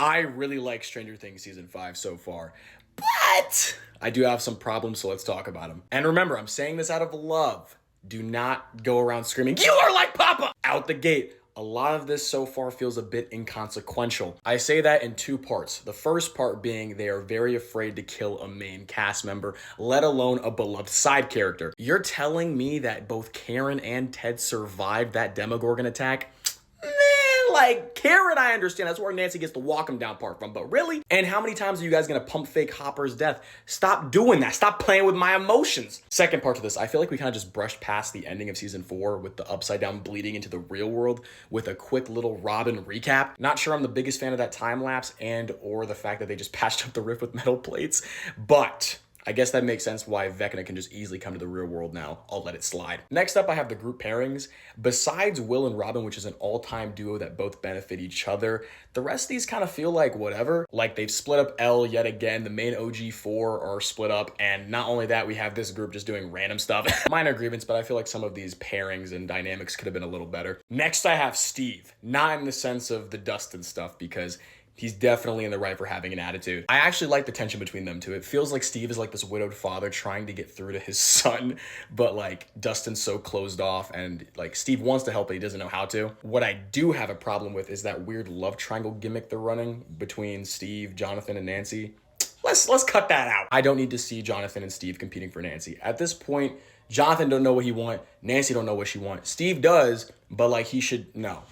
I really like Stranger Things season 5 so far, but I do have some problems, so let's talk about them. And remember, I'm saying this out of love. Do not go around screaming, "You are like Papa!" out the gate. A lot of this so far feels a bit inconsequential. I say that in two parts. The first part being they are very afraid to kill a main cast member, let alone a beloved side character. You're telling me that both Karen and Ted survived that Demogorgon attack? Like, Karen, I understand. That's where Nancy gets the walk him down part from. But really? And how many times are you guys going to pump fake Hopper's death? Stop doing that. Stop playing with my emotions. Second part to this, I feel like we kind of just brushed past the ending of season 4 with the upside down bleeding into the real world with a quick little Robin recap. Not sure I'm the biggest fan of that time lapse and or the fact that they just patched up the rift with metal plates. But I guess that makes sense why Vecna can just easily come to the real world now. I'll let it slide. Next up, I have the group pairings. Besides Will and Robin, which is an all-time duo that both benefit each other, the rest of these kind of feel like whatever. Like they've split up L yet again. The main OG4 are split up. And not only that, we have this group just doing random stuff. Minor grievance, but I feel like some of these pairings and dynamics could have been a little better. Next, I have Steve. Not in the sense of the Dustin stuff, because he's definitely in the right for having an attitude. I actually like the tension between them two. It feels like Steve is like this widowed father trying to get through to his son, but like Dustin's so closed off and like Steve wants to help, but he doesn't know how to. What I do have a problem with is that weird love triangle gimmick they're running between Steve, Jonathan, and Nancy. Let's cut that out. I don't need to see Jonathan and Steve competing for Nancy. At this point, Jonathan don't know what he want. Nancy don't know what she want. Steve does, but like he should, no.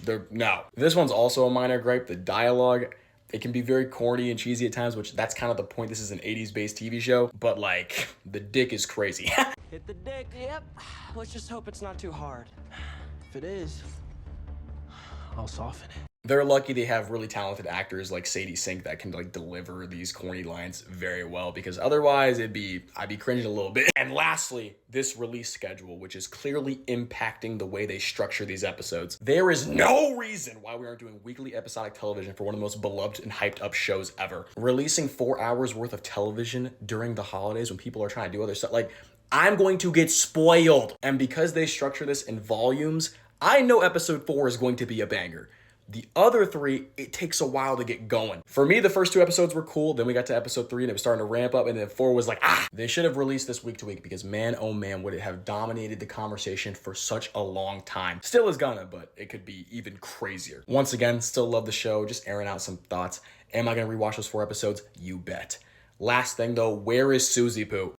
This one's also a minor gripe. The dialogue, it can be very corny and cheesy at times, which that's kind of the point. This is an 80s based TV show, but like the dick is crazy. Hit the dick. Yep. Let's just hope it's not too hard. If it is, I'll soften it. They're lucky they have really talented actors like Sadie Sink that can like deliver these corny lines very well, because otherwise I'd be cringing a little bit. And lastly, this release schedule, which is clearly impacting the way they structure these episodes. There is no reason why we aren't doing weekly episodic television for one of the most beloved and hyped up shows ever. Releasing 4 hours worth of television during the holidays when people are trying to do other stuff, like I'm going to get spoiled. And because they structure this in volumes, I know episode 4 is going to be a banger. The other 3, it takes a while to get going. For me, the first 2 episodes were cool. Then we got to episode 3 and it was starting to ramp up. And then 4 was like, they should have released this week to week, because man, oh man, would it have dominated the conversation for such a long time. Still is gonna, but it could be even crazier. Once again, still love the show. Just airing out some thoughts. Am I gonna rewatch those 4 episodes? You bet. Last thing though, where is Susie Poo?